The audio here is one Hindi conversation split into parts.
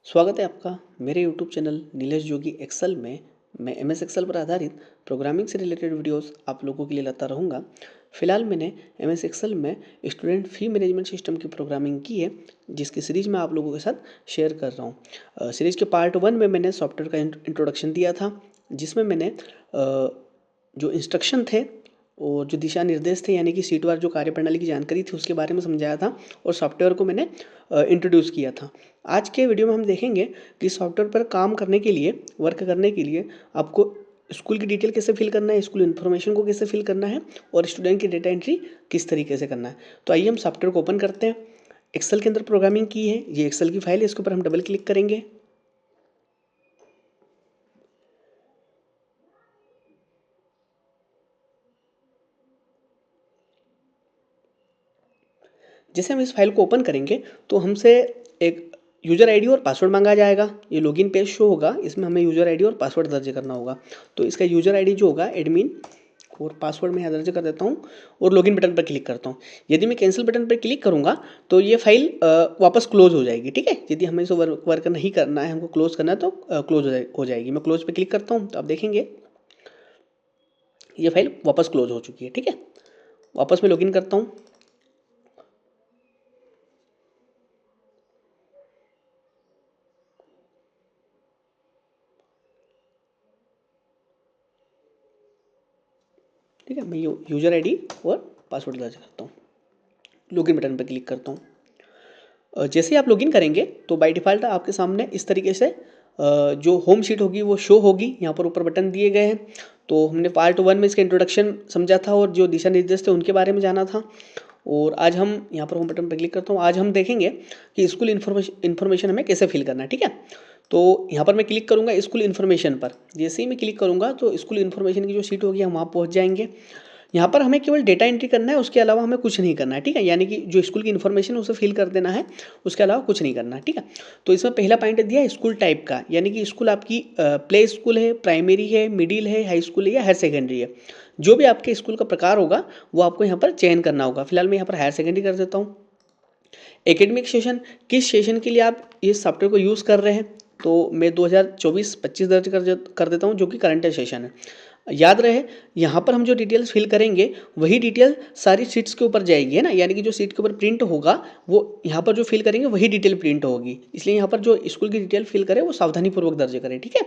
स्वागत है आपका मेरे YouTube चैनल नीलेश जोगी एक्सेल में। मैं MS एक्सेल पर आधारित प्रोग्रामिंग से रिलेटेड वीडियोस आप लोगों के लिए लाता रहूँगा। फिलहाल मैंने MS एक्सेल में स्टूडेंट फी मैनेजमेंट सिस्टम की प्रोग्रामिंग की है, जिसकी सीरीज़ मैं आप लोगों के साथ शेयर कर रहा हूँ। सीरीज़ के पार्ट 1 में मैंने सॉफ्टवेयर का इंट्रोडक्शन दिया था, जिसमें मैंने जो इंस्ट्रक्शन थे और जो दिशा निर्देश थे यानी कि सीटवार जो कार्यप्रणाली की जानकारी थी उसके बारे में समझाया था और सॉफ्टवेयर को मैंने इंट्रोड्यूस किया था। आज के वीडियो में हम देखेंगे कि सॉफ्टवेयर पर काम करने के लिए, वर्क करने के लिए आपको स्कूल की डिटेल कैसे फिल करना है, स्कूल इन्फॉर्मेशन को कैसे फिल करना है और स्टूडेंट की डेटा एंट्री किस तरीके से करना है। तो आइए हम सॉफ्टवेयर को ओपन करते हैं। एक्सेल के अंदर प्रोग्रामिंग की है, ये एक्सेल की फाइल है, इसके ऊपर हम डबल क्लिक करेंगे। जैसे हम इस फाइल को ओपन करेंगे तो हमसे एक यूज़र आईडी और पासवर्ड मांगा जाएगा। ये लॉगिन पेज शो होगा, इसमें हमें यूज़र आईडी और पासवर्ड दर्ज करना होगा। तो इसका यूज़र आईडी जो होगा एडमिन और पासवर्ड मैं यहाँ दर्ज कर देता हूँ और लॉगिन बटन पर क्लिक करता हूँ। यदि मैं कैंसिल बटन पर क्लिक करूँगा तो ये फाइल वापस क्लोज हो जाएगी। ठीक है, यदि हमें इसे वर्क नहीं करना है, हमको क्लोज करना है तो क्लोज हो जाएगी। मैं क्लोज पर क्लिक करता हूँ तो आप देखेंगे ये फाइल वापस क्लोज हो चुकी है। ठीक है, वापस मैं लॉगिन करता हूँ। ठीक है, मैं यूज़र आईडी और पासवर्ड दर्ज करता हूँ, लॉगिन बटन पर क्लिक करता हूँ। जैसे ही आप लॉगिन करेंगे तो बाय डिफ़ॉल्ट आपके सामने इस तरीके से जो होम शीट होगी वो शो होगी। यहाँ पर ऊपर बटन दिए गए हैं। तो हमने पार्ट 1 में इसका इंट्रोडक्शन समझा था और जो दिशा निर्देश थे उनके बारे में जाना था। और आज हम यहाँ पर होम बटन पर क्लिक करता हूँ। आज हम देखेंगे कि स्कूल इन्फॉर्मेशन हमें कैसे फिल करना है। ठीक है, तो यहाँ पर मैं क्लिक करूँगा स्कूल इन्फॉर्मेशन पर। जैसे ही मैं क्लिक करूँगा तो स्कूल इन्फॉर्मेशन की जो शीट होगी हम वहाँ पहुँच जाएंगे। यहाँ पर हमें केवल डेटा एंट्री करना है, उसके अलावा हमें कुछ नहीं करना है। ठीक है, यानी कि जो स्कूल की इन्फॉर्मेशन है उसे फिल कर देना है, उसके अलावा कुछ नहीं करना है। ठीक है, तो इसमें पहला पॉइंट दिया है स्कूल टाइप का, यानी कि स्कूल आपकी प्ले स्कूल है, प्राइमरी है, मिडिल है, हाई स्कूल है या हायर सेकेंडरी है। जो भी आपके स्कूल का प्रकार होगा वो आपको यहाँ पर चयन करना होगा। फिलहाल मैं यहाँ पर हायर सेकेंडरी कर देता हूँ। एकेडमिक सेशन, किस सेशन के लिए आप इस सॉफ्टवेयर को यूज़ कर रहे हैं, तो मैं 2024-25 दर्ज कर देता हूँ, जो कि करंट सेशन है। याद रहे यहाँ पर हम जो डिटेल्स फिल करेंगे वही डिटेल सारी सीट्स के ऊपर जाएगी, है ना, यानी कि जो सीट के ऊपर प्रिंट होगा वो यहाँ पर जो फिल करेंगे वही डिटेल प्रिंट होगी। इसलिए यहाँ पर जो स्कूल की डिटेल फिल करें वो सावधानीपूर्वक दर्ज करें। ठीक है,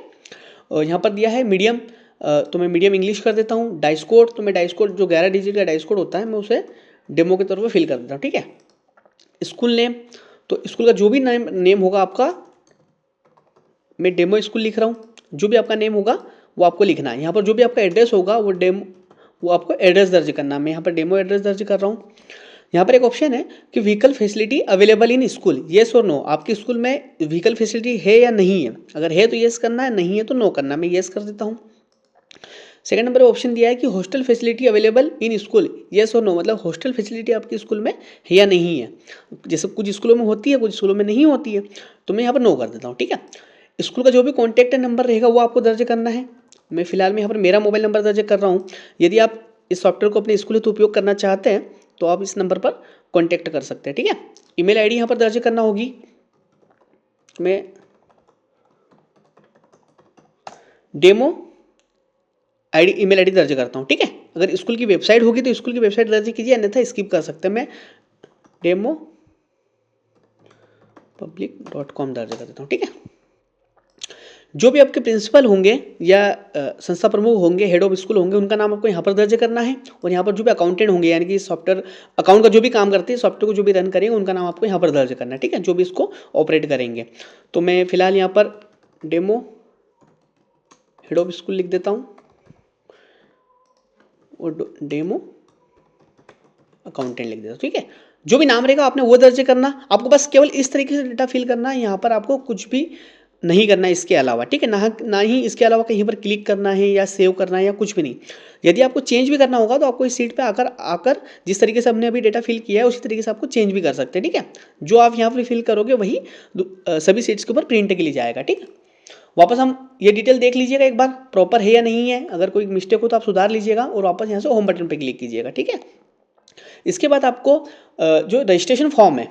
और यहाँ पर दिया है मीडियम, तो मैं मीडियम इंग्लिश कर देता हूँ। डाइस कोड, तो मैं डाइस कोड जो 11 डिजिट का डाइस कोड होता है मैं उसे डेमो के तौर पर फिल कर देता हूँ। ठीक है, स्कूल नेम, तो स्कूल का जो भी नेम होगा आपका, मैं डेमो स्कूल लिख रहा हूँ। जो भी आपका नेम होगा वो आपको लिखना है। यहाँ पर जो भी आपका एड्रेस होगा वो आपको एड्रेस दर्ज करना है। मैं यहाँ पर डेमो एड्रेस दर्ज कर रहा हूँ। यहाँ पर एक ऑप्शन है कि vehicle facility available in school, yes और नो। आपके स्कूल में व्हीकल फैसिलिटी है या नहीं है, अगर है तो येस करना है, नहीं है तो नो करना है। मैं येस कर देता हूँ। सेकंड नंबर ऑप्शन दिया है कि hostel facility available in school, yes और नो, मतलब हॉस्टल फैसिलिटी आपके स्कूल में है या नहीं है। जैसे कुछ स्कूलों में होती है, कुछ स्कूलों में नहीं होती है, तो मैं यहाँ पर नो कर देता हूँ। ठीक है, स्कूल का जो भी कॉन्टैक्ट नंबर रहेगा वो आपको दर्ज करना है। मैं फिलहाल में यहाँ पर मेरा मोबाइल नंबर दर्ज कर रहा हूँ। यदि आप इस सॉफ्टवेयर को अपने स्कूल हेतु उपयोग करना चाहते हैं तो आप इस नंबर पर कॉन्टैक्ट कर सकते हैं। ठीक है, ईमेल आईडी यहाँ पर दर्ज करना होगी। मैं डेमो आईडी ईमेल आईडी दर्ज करता हूँ। ठीक है, अगर स्कूल की वेबसाइट होगी तो स्कूल की वेबसाइट दर्ज कीजिए, अन्यथा स्किप कर सकते हैं। मैं डेमो public.com दर्ज कर देता हूँ। ठीक है, जो भी आपके प्रिंसिपल होंगे या संस्था प्रमुख होंगे, हेड ऑफ स्कूल होंगे, उनका नाम आपको यहाँ पर दर्ज करना है। और यहाँ पर जो भी अकाउंटेंट होंगे, यानी कि सॉफ्टवेयर अकाउंट का जो भी काम करते हैं, सॉफ्टवेयर को जो भी रन करेंगे, उनका नाम आपको यहाँ पर दर्ज करना है। ठीक है, जो भी इसको ऑपरेट करेंगे। तो मैं फिलहाल यहाँ पर डेमो हेड ऑफ स्कूल लिख देता हूँ और डेमो अकाउंटेंट लिख देता हूँ। ठीक है, जो भी नाम रहेगा आपने वो दर्ज करना। आपको बस केवल इस तरीके से डेटा फिल करना है, यहाँ पर आपको कुछ भी नहीं करना है इसके अलावा। ठीक है, ना ही इसके अलावा कहीं पर क्लिक करना है या सेव करना है या कुछ भी नहीं। यदि आपको चेंज भी करना होगा तो आपको इस सीट पे आकर जिस तरीके से हमने अभी डेटा फिल किया है उसी तरीके से आपको चेंज भी कर सकते हैं। ठीक है, जो आप यहाँ पर फिल करोगे वही सभी सीट्स के ऊपर प्रिंट के लिए जाएगा। ठीक है, वापस हम ये डिटेल देख लीजिएगा एक बार प्रॉपर है या नहीं है। अगर कोई मिस्टेक हो तो आप सुधार लीजिएगा और वापस यहाँ से होम बटन पर क्लिक कीजिएगा। ठीक है, इसके बाद आपको जो रजिस्ट्रेशन फॉर्म है,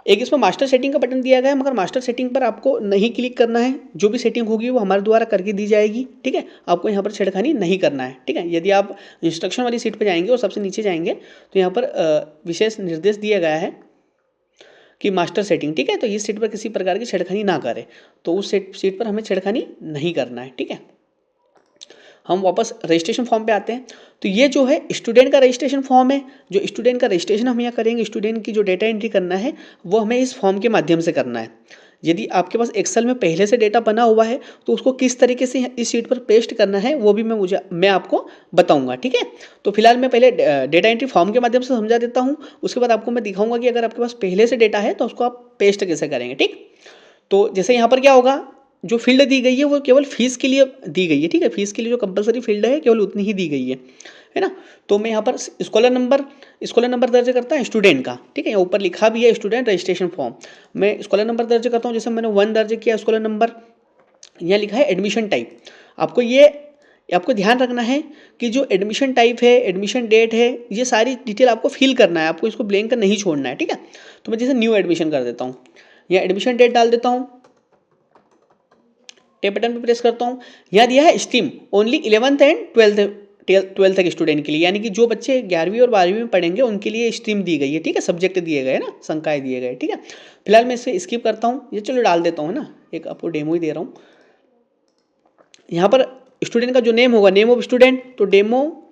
एक इसमें मास्टर सेटिंग का बटन दिया गया है, मगर मास्टर सेटिंग पर आपको नहीं क्लिक करना है। जो भी सेटिंग होगी वो हमारे द्वारा करके दी जाएगी, ठीक है। आपको यहाँ पर छेड़खानी नहीं करना है, ठीक है। यदि आप इंस्ट्रक्शन वाली सीट पर जाएंगे और सबसे नीचे जाएंगे तो यहाँ पर विशेष निर्देश दिया गया है कि मास्टर सेटिंग, ठीक है। तो इस सीट पर किसी प्रकार की छेड़खानी ना करें, तो उस सीट पर हमें छेड़खानी नहीं करना है, ठीक है। हम वापस रजिस्ट्रेशन फॉर्म पे आते हैं। तो ये जो है स्टूडेंट का रजिस्ट्रेशन फॉर्म है। जो स्टूडेंट का रजिस्ट्रेशन हम यहाँ करेंगे, स्टूडेंट की जो डेटा एंट्री करना है वो हमें इस फॉर्म के माध्यम से करना है। यदि आपके पास एक्सेल में पहले से डेटा बना हुआ है तो उसको किस तरीके से इस शीट पर पेस्ट करना है वो भी मैं आपको बताऊंगा, ठीक है। तो फिलहाल मैं पहले डेटा एंट्री फॉर्म के माध्यम से समझा देता हूँ, उसके बाद आपको मैं दिखाऊंगा कि अगर आपके पास पहले से डेटा है तो उसको आप पेस्ट कैसे करेंगे, ठीक। तो जैसे यहाँ पर क्या होगा, जो फील्ड दी गई है वो केवल फीस के लिए दी गई है, ठीक है। फीस के लिए जो कंपलसरी फील्ड है केवल उतनी ही दी गई है ना। तो मैं यहाँ पर स्कॉलर नंबर दर्ज करता है स्टूडेंट का, ठीक है। यहाँ ऊपर लिखा भी है स्टूडेंट रजिस्ट्रेशन फॉर्म। मैं स्कॉलर नंबर दर्ज करता हूँ, जैसे मैंने 1 दर्ज किया स्कॉलर नंबर। यहाँ लिखा है एडमिशन टाइप। आपको ध्यान रखना है कि जो एडमिशन टाइप है, एडमिशन डेट है, ये सारी डिटेल आपको फिल करना है, आपको इसको ब्लैंक नहीं छोड़ना है, ठीक है। तो मैं जैसे न्यू एडमिशन कर देता हूँ, या एडमिशन डेट डाल देता हूँ, टेप बटन पे प्रेस करता हूँ। यहाँ दिया है stream only 11th and 12th तक स्टूडेंट के लिए, यानी कि जो बच्चे 11वीं और 12वीं में पढ़ेंगे उनके लिए स्ट्रीम दी गई है, ठीक है। सब्जेक्ट दिए गए ना, संकाय दिए गए, ठीक है। फिलहाल मैं इसे स्किप करता हूँ, ये चलो डाल देता हूँ ना, एक आपको डेमो ही दे रहा हूँ। यहाँ पर स्टूडेंट का जो नेम होगा, नेम ऑफ स्टूडेंट, तो डेमो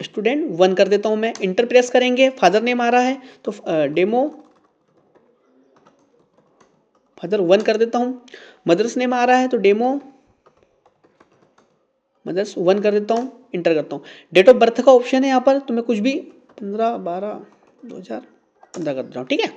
स्टूडेंट 1 कर देता हूँ मैं। इंटर प्रेस करेंगे, फादर नेम आ रहा है तो डेमो फादर 1 कर देता हूँ। मदर्स नेम आ रहा है तो डेमो मदर्स 1 कर देता हूँ, इंटर करता हूँ। डेट ऑफ बर्थ का ऑप्शन है यहाँ पर, तो मैं कुछ भी 15/12/2015 कर देता हूँ, ठीक है।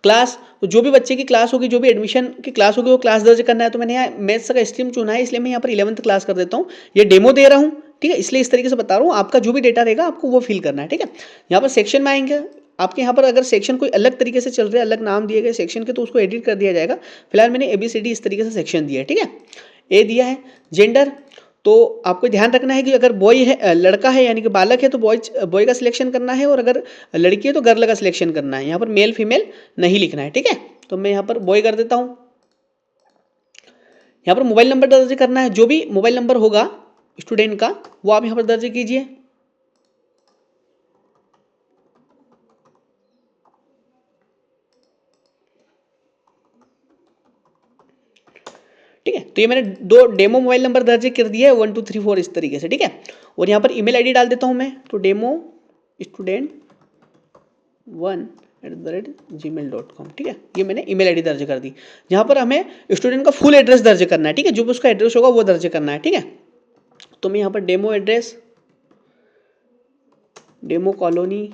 क्लास, तो जो भी बच्चे की क्लास होगी, जो भी एडमिशन की क्लास होगी वो क्लास दर्ज करना है। तो मैंने यहाँ मैथ्स का स्ट्रीम चुना है, इसलिए मैं यहाँ पर 11th क्लास कर देता हूँ। ये डेमो दे रहा हूँ, ठीक है, इसलिए इस तरीके से बता रहा हूँ। आपका जो भी डेटा रहेगा आपको वो फिल करना है, ठीक है। यहाँ पर सेक्शन में आएंगे, आपके यहाँ पर अगर सेक्शन कोई अलग तरीके से चल रहे हैं, अलग नाम दिए गए सेक्शन के, तो उसको एडिट कर दिया जाएगा। फिलहाल मैंने ABCD इस तरीके से सेक्शन दिया है, ठीक है। ए दिया है। जेंडर, तो आपको ध्यान रखना है कि अगर बॉय है, लड़का है यानी कि बालक है, तो बॉय का सिलेक्शन करना है, और अगर लड़की है तो गर्ल का सिलेक्शन करना है। यहाँ पर मेल फीमेल नहीं लिखना है, ठीक है। तो मैं यहाँ पर बॉय कर देता हूँ। यहाँ पर मोबाइल नंबर दर्ज करना है, जो भी मोबाइल नंबर होगा स्टूडेंट का वो आप यहाँ पर दर्ज कीजिए। ठीक है, तो ये मैंने 2 डेमो मोबाइल नंबर दर्ज कर दिए है, 1 2 3 4 इस तरीके से, ठीक है। और यहाँ पर ईमेल आईडी डाल देता हूँ मैं, तो डेमो स्टूडेंट 1@gmail.com, ठीक है। ये मैंने ईमेल आईडी दर्ज कर दी। यहाँ पर हमें स्टूडेंट का फुल एड्रेस दर्ज करना है, ठीक है। जो भी उसका एड्रेस होगा वो दर्ज करना है, ठीक है। तो मैं यहाँ पर डेमो एड्रेस, डेमो कॉलोनी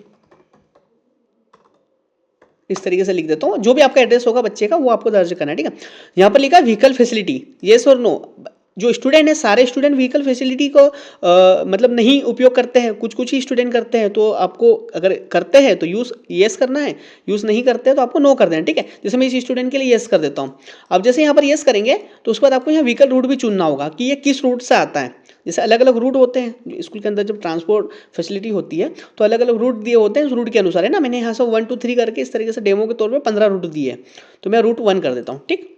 इस तरीके से लिख देता हूँ। जो भी आपका एड्रेस होगा बच्चे का वो आपको दर्ज करना है, ठीक है। यहाँ पर लिखा व्हीकल फैसिलिटी, येस और नो। जो स्टूडेंट है, सारे स्टूडेंट व्हीकल फैसिलिटी को मतलब नहीं उपयोग करते हैं, कुछ ही स्टूडेंट करते हैं। तो आपको अगर करते हैं तो यूज़ येस करना है, यूज़ नहीं करते हैं तो आपको नो कर देना, ठीक है। जैसे मैं इस स्टूडेंट के लिए येस कर देता हूँ। अब जैसे यहाँ पर येस करेंगे तो उसके बाद आपको यहाँ व्हीकल रूट भी चुनना होगा कि ये किस रूट से आता है। जैसे अलग अलग रूट होते हैं स्कूल के अंदर, जब ट्रांसपोर्ट फैसिलिटी होती है तो अलग अलग रूट दिए होते हैं, उस रूट के अनुसार है ना। मैंने यहाँ से 1 2 3 करके इस तरीके से डेमो के तौर पे 15 रूट दिए हैं, तो मैं रूट 1 कर देता हूँ, ठीक।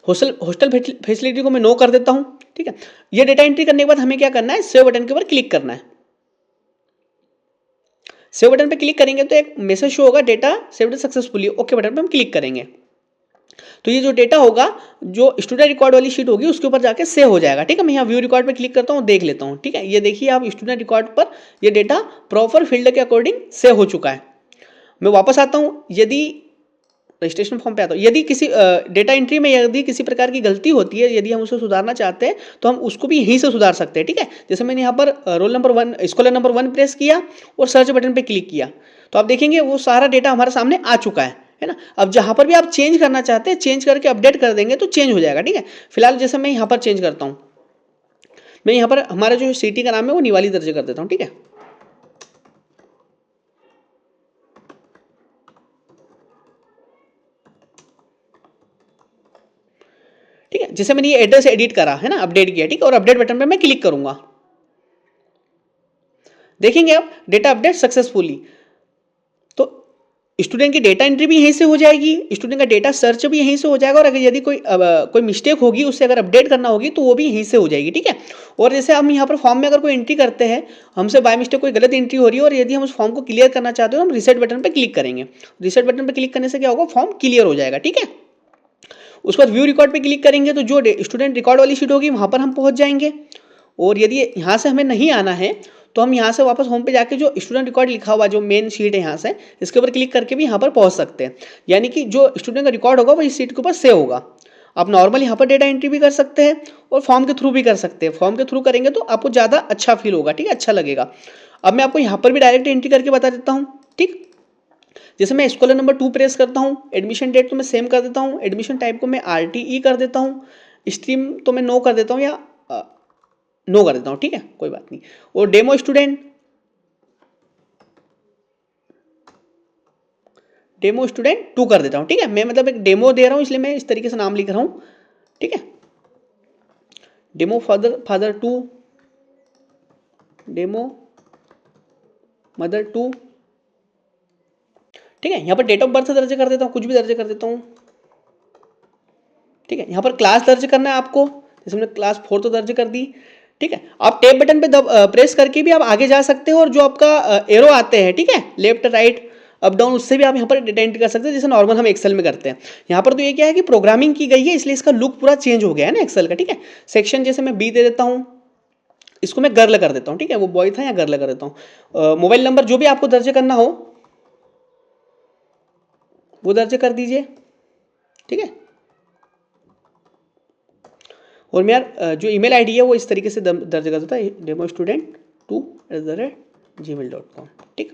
हॉस्टल फैसिलिटी को मैं नो कर देता हूँ, ठीक है। ये डेटा एंट्री करने के बाद हमें क्या करना है, सेव बटन के ऊपर क्लिक करना है। सेव बटन पे क्लिक करेंगे तो एक मैसेज शो होगा, data saved successfully. Okay button पे हम क्लिक करेंगे तो ये जो डेटा होगा, जो स्टूडेंट रिकॉर्ड वाली शीट होगी उसके ऊपर जाके सेव हो जाएगा, ठीक है। मैं यहाँ व्यू रिकॉर्ड पे क्लिक करता हूँ, देख लेता हूँ, ठीक है। ये देखिए आप स्टूडेंट रिकॉर्ड पर ये डेटा प्रॉपर फील्ड के अकॉर्डिंग सेव हो चुका है। मैं वापस आता हूँ, यदि रजिस्ट्रेशन फॉर्म पे आता हूँ, यदि किसी डेटा एंट्री में यदि किसी प्रकार की गलती होती है, यदि हम उसे सुधारना चाहते हैं तो हम उसको भी यहीं से सुधार सकते हैं, ठीक है। जैसे मैंने यहाँ पर roll number 1 scholar number 1 press किया और सर्च बटन पे क्लिक किया तो आप देखेंगे वो सारा डेटा हमारे सामने आ चुका है ना। अब जहाँ पर भी आप चेंज करना चाहते हैं, चेंज करके अपडेट कर देंगे तो चेंज हो जाएगा, ठीक है। फिलहाल जैसे मैं यहाँ पर चेंज करता हूँ, मैं यहाँ पर हमारा जो सिटी का नाम है वो निवाली दर्ज कर देता हूँ, ठीक है। ठीक है, जैसे मैंने ये एड्रेस एडिट करा है ना, अपडेट किया, ठीक है। और अपडेट बटन पे मैं क्लिक करूंगा, देखेंगे आप डेटा अपडेट सक्सेसफुली। तो स्टूडेंट की डेटा एंट्री भी यहीं से हो जाएगी, स्टूडेंट का डेटा सर्च भी यहीं से हो जाएगा, और अगर यदि कोई मिस्टेक होगी उससे अगर अपडेट करना होगी तो वो भी यहीं से हो जाएगी, ठीक है। और जैसे हम यहाँ पर फॉर्म में अगर कोई एंट्री करते हैं, हमसे बाय मिस्टेक कोई गलत एंट्री हो रही है और यदि हम उस फॉर्म को क्लियर करना चाहते हो तो हम रिसेट बटन पर क्लिक करेंगे। रिसेट बटन पर क्लिक करने से क्या होगा, फॉर्म क्लियर हो जाएगा, ठीक है। उसके बाद व्यू रिकॉर्ड पे क्लिक करेंगे तो जो स्टूडेंट रिकॉर्ड वाली शीट होगी वहाँ पर हम पहुँच जाएंगे। और यदि यहाँ से हमें नहीं आना है तो हम यहाँ से वापस होम पे जाके जो स्टूडेंट रिकॉर्ड लिखा हुआ जो मेन शीट है यहाँ से, इसके ऊपर क्लिक करके भी यहाँ पर पहुँच सकते हैं। यानी कि जो स्टूडेंट का रिकॉर्ड होगा वो इस शीट के ऊपर सेव होगा। आप नॉर्मल यहाँ पर डेटा एंट्री भी कर सकते हैं और फॉर्म के थ्रू भी कर सकते हैं। फॉर्म के थ्रू करेंगे तो आपको ज़्यादा अच्छा फील होगा, ठीक है, अच्छा लगेगा। अब मैं आपको यहाँ पर भी डायरेक्ट एंट्री करके बता देता हूँ, ठीक। जैसे मैं स्कॉलर नंबर 2 प्रेस करता हूँ, एडमिशन डेट तो मैं सेम कर देता हूँ, एडमिशन टाइप को मैं RTE कर देता हूँ, स्ट्रीम तो मैं नो कर देता हूँ या नो कर देता हूँ, ठीक है, कोई बात नहीं। और डेमो स्टूडेंट 2 कर देता हूँ, ठीक है। मैं मतलब एक डेमो दे रहा हूँ इसलिए मैं इस तरीके से नाम लिख रहा हूँ, ठीक है। डेमो फादर 2, डेमो मदर 2, ठीक है। यहाँ पर डेट ऑफ बर्थ दर्ज कर देता हूँ, कुछ भी दर्ज कर देता हूँ, ठीक है। यहाँ पर क्लास दर्ज करना है आपको, जैसे हमने क्लास 4 तो दर्ज कर दी, ठीक है। आप टैब बटन पे प्रेस करके भी आप आगे जा सकते हो और जो आपका एरो आते हैं, ठीक है, लेफ्ट राइट अप डाउन, उससे भी आप यहाँ पर डेटा एंट्री कर सकते हैं जैसे नॉर्मल हम एक्सेल में करते हैं। यहाँ पर तो ये क्या है कि प्रोग्रामिंग की गई है इसलिए इसका लुक पूरा चेंज हो गया है ना एक्सेल का, ठीक है। सेक्शन जैसे मैं बी दे देता हूँ, इसको मैं गर्ल कर देता हूँ, ठीक है, वो बॉय था या गर्ल कर देता हूँ। मोबाइल नंबर जो भी आपको दर्ज करना हो वो दर्ज कर दीजिए, ठीक है। और मेरा जो ईमेल आईडी है वो इस तरीके से दर्ज कर देता है, demostudent2@gmail.com, ठीक।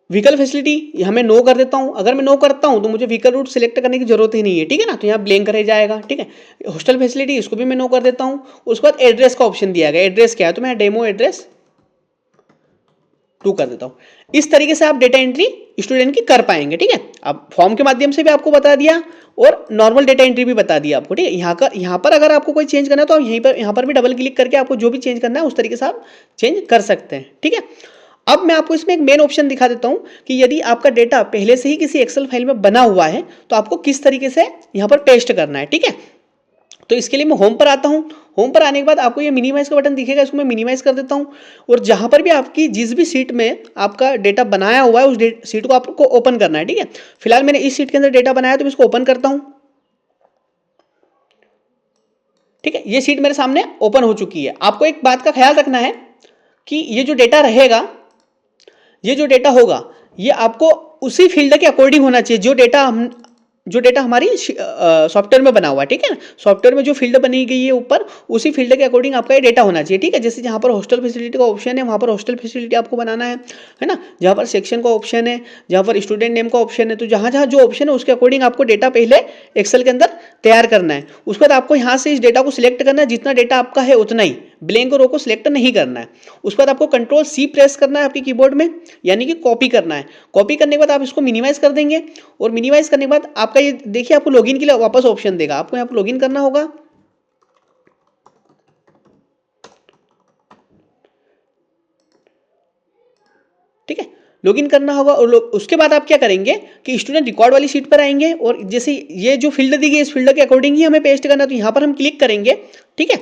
व्हीकल फैसिलिटी हमें नो कर देता हूँ। अगर मैं नो करता हूँ तो मुझे व्हीकल रूट सिलेक्ट करने की जरूरत ही नहीं है, ठीक है ना, तो यहाँ ब्लैंक रह जाएगा, ठीक है। हॉस्टल फैसिलिटी इसको भी मैं नो कर देता हूँ। उसके बाद एड्रेस का ऑप्शन दिया गया, एड्रेस क्या है तो मैं डेमो एड्रेस 2 कर देता हूँ। इस तरीके से आप डेटा एंट्री स्टूडेंट की कर पाएंगे, ठीक है। अब फॉर्म के माध्यम से भी आपको बता दिया और नॉर्मल डेटा एंट्री भी बता दिया आपको, ठीक है। यहाँ पर अगर आपको कोई चेंज करना है तो यहाँ पर भी डबल क्लिक करके आपको जो भी चेंज करना है उस तरीके से आप चेंज कर सकते हैं, ठीक है। अब मैं आपको इसमें एक मेन ऑप्शन दिखा देता हूं कि यदि आपका डेटा पहले से ही किसी एक्सेल फाइल में बना हुआ है तो आपको किस तरीके से यहाँ पर पेस्ट करना है, ठीक है। तो इसके लिए मैं होम पर आता हूं। होम पर आने के बाद आपको ये मिनिमाइज का बटन दिखेगा, इसको मैं मिनिमाइज कर देता हूं। और जहां पर भी आपकी जिस भी सीट में आपका डेटा बनाया हुआ है उस सीट को आपको ओपन करना है, ठीक है। फिलहाल मैंने इस सीट के अंदर डेटा बनाया तो मैं इसको ओपन करता हूं, ठीक है। ये सीट मेरे सामने ओपन हो चुकी है। आपको एक बात का ख्याल रखना है कि ये जो डेटा रहेगा, ये जो डेटा होगा ये आपको उसी फील्ड के अकॉर्डिंग होना चाहिए जो डेटा हमारी सॉफ्टवेयर में बना हुआ है, ठीक है ना। सॉफ्टवेयर में जो फील्ड बनी गई है ऊपर उसी फील्ड के अकॉर्डिंग आपका ये डेटा होना चाहिए, ठीक है। जैसे जहाँ पर हॉस्टल फैसिलिटी का ऑप्शन है वहाँ पर हॉस्टल फैसिलिटी आपको बनाना है ना। जहाँ पर सेक्शन का ऑप्शन है, जहाँ पर स्टूडेंट नेम का ऑप्शन है, तो जहाँ जहाँ जो ऑप्शन है उसके अकॉर्डिंग आपको डेटा पहले एक्सेल के अंदर तैयार करना है। उसके बाद आपको यहाँ से इस डेटा को सिलेक्ट करना है, जितना डेटा आपका है उतना ही, ब्लैंक रो को सिलेक्ट नहीं करना है। उसके बाद आपको Ctrl+C प्रेस करना है आपके कीबोर्ड में, यानी कि कॉपी करना है। कॉपी करने के बाद आप इसको मिनिमाइज कर देंगे और मिनिमाइज करने के बाद आपका ये देखिए आपको लॉगिन के लिए वापस ऑप्शन देगा, आपको यहाँ पर लॉगिन करना होगा, ठीक है। लॉगिन करना होगा और उसके बाद आप क्या करेंगे कि स्टूडेंट रिकॉर्ड वाली शीट पर आएंगे और जैसे ये जो फील्ड दी गई इस फील्ड के अकॉर्डिंग ही हमें पेस्ट करना है, तो यहाँ पर हम क्लिक करेंगे, ठीक है,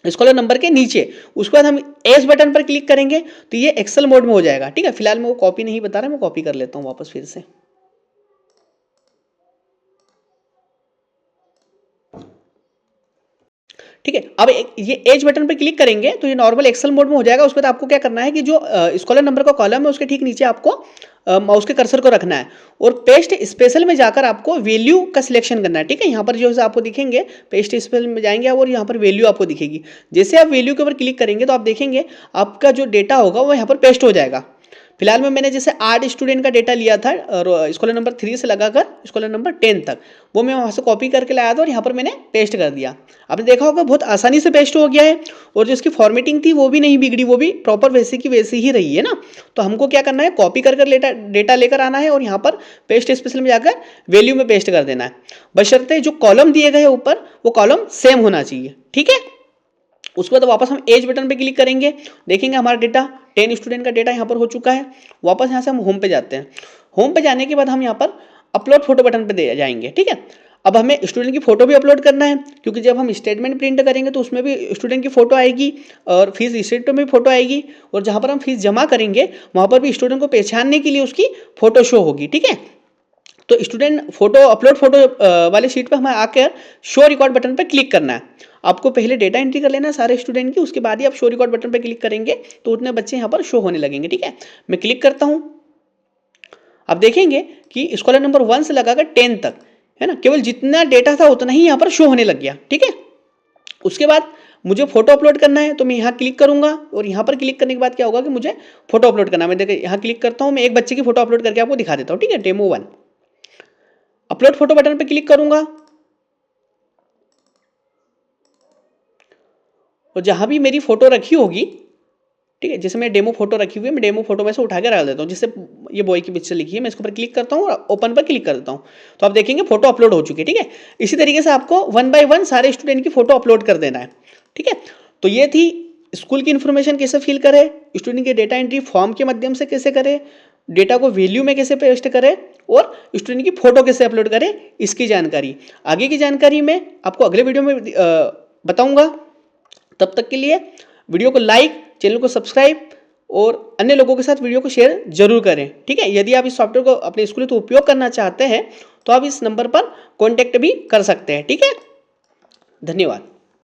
स्कॉलर नंबर के नीचे। उसके बाद हम एस बटन पर क्लिक करेंगे तो ये एक्सेल मोड में हो जाएगा, ठीक है। फिलहाल मैं वो कॉपी नहीं बता रहा, मैं कॉपी कर लेता हूँ वापस फिर से, ठीक है। अब ये एज बटन पर क्लिक करेंगे तो ये नॉर्मल एक्सेल मोड में हो जाएगा। उसके बाद आपको क्या करना है कि जो स्कॉलर नंबर का कॉलम है उसके ठीक नीचे आपको माउस के कर्सर को रखना है और पेस्ट स्पेशल में जाकर आपको वैल्यू का सिलेक्शन करना है, ठीक है। यहाँ पर जो है आपको दिखेंगे पेस्ट स्पेशल में जाएंगे और यहाँ पर वैल्यू आपको दिखेगी। जैसे आप वैल्यू के ऊपर क्लिक करेंगे तो आप देखेंगे आपका जो डेटा होगा वो यहाँ पर पेस्ट हो जाएगा। फिलहाल में मैंने जैसे 8 स्टूडेंट का डेटा लिया था स्कॉलर नंबर 3 से लगाकर स्कॉलर नंबर 10 तक, वो मैं वहाँ से कॉपी करके लाया था और यहाँ पर मैंने पेस्ट कर दिया। आपने देखा होगा बहुत आसानी से पेस्ट हो गया है और जो इसकी फॉर्मेटिंग थी वो भी नहीं बिगड़ी, वो भी प्रॉपर वैसे की वैसे ही रही है ना। तो हमको क्या करना है, कॉपी कर डेटा लेकर आना है और यहाँ पर पेस्ट स्पेशल में जाकर वैल्यू में पेस्ट कर देना है, बशर्ते जो कॉलम दिए गए ऊपर वो कॉलम सेम होना चाहिए, ठीक है। उसके बाद वापस हम एज बटन पे क्लिक करेंगे, देखेंगे हमारा डेटा 10 स्टूडेंट का डेटा यहाँ पर हो चुका है। वापस यहाँ से हम होम पे जाते हैं। होम पे जाने के बाद हम यहाँ पर अपलोड फोटो बटन पे दे जाएंगे, ठीक है। अब हमें स्टूडेंट की फोटो भी अपलोड करना है, क्योंकि जब हम स्टेटमेंट प्रिंट करेंगे तो उसमें भी स्टूडेंट की फोटो आएगी और फीस रिसिप्ट में भी फोटो आएगी, और जहाँ पर हम फीस जमा करेंगे वहाँ पर भी स्टूडेंट को पहचानने के लिए उसकी फोटो शो होगी, ठीक है। तो स्टूडेंट फोटो अपलोड फोटो वाले शीट पे हमें आकर शो रिकॉर्ड बटन पर क्लिक करना है। आपको पहले डेटा एंट्री कर लेना है सारे स्टूडेंट की, उसके बाद ही आप शो रिकॉर्ड बटन पर क्लिक करेंगे तो उतने बच्चे यहाँ पर शो होने लगेंगे, ठीक है। मैं क्लिक करता हूँ। आप देखेंगे कि स्कॉलर नंबर 1 से लगाकर 10 तक, है ना, केवल जितना डेटा था उतना ही यहाँ पर शो होने लग गया, ठीक है। उसके बाद मुझे फोटो अपलोड करना है तो मैं यहाँ क्लिक करूंगा, और यहाँ पर क्लिक करने के बाद क्या होगा कि मुझे फोटो अपलोड करना है। मैं देखिए यहाँ क्लिक करता हूँ, मैं एक बच्चे की फोटो अपलोड करके आपको दिखा देता हूँ, ठीक है। डेमो 1 अपलोड फोटो बटन पर क्लिक करूंगा, और जहां भी मेरी फोटो रखी होगी, ठीक है, जैसे मैं डेमो फोटो रखी हुई है, मैं डेमो फोटो में से उठा के डाल देता हूँ, जिससे ये बॉय की पिक्चर लिखी है, मैं इसके ऊपर क्लिक करता हूँ और ओपन पर क्लिक कर देता हूँ, तो आप देखेंगे फोटो अपलोड हो चुकी है, ठीक है। इसी तरीके से आपको 1 बाय 1 सारे स्टूडेंट की फोटो अपलोड कर देना है, ठीक है। तो ये थी स्कूल की इन्फॉर्मेशन कैसे फिल करें, स्टूडेंट के डेटा एंट्री फॉर्म के माध्यम से कैसे करें, डेटा को वैल्यू में कैसे पेस्ट करें, और स्टूडेंट की फोटो कैसे अपलोड करें, इसकी जानकारी। आगे की जानकारी मैं आपको अगले वीडियो में बताऊंगा। तब तक के लिए वीडियो को लाइक, चैनल को सब्सक्राइब और अन्य लोगों के साथ वीडियो को शेयर जरूर करें, ठीक है। यदि आप इस सॉफ्टवेयर को अपने स्कूल में तो उपयोग करना चाहते हैं तो आप इस नंबर पर कॉन्टैक्ट भी कर सकते हैं, ठीक है। धन्यवाद।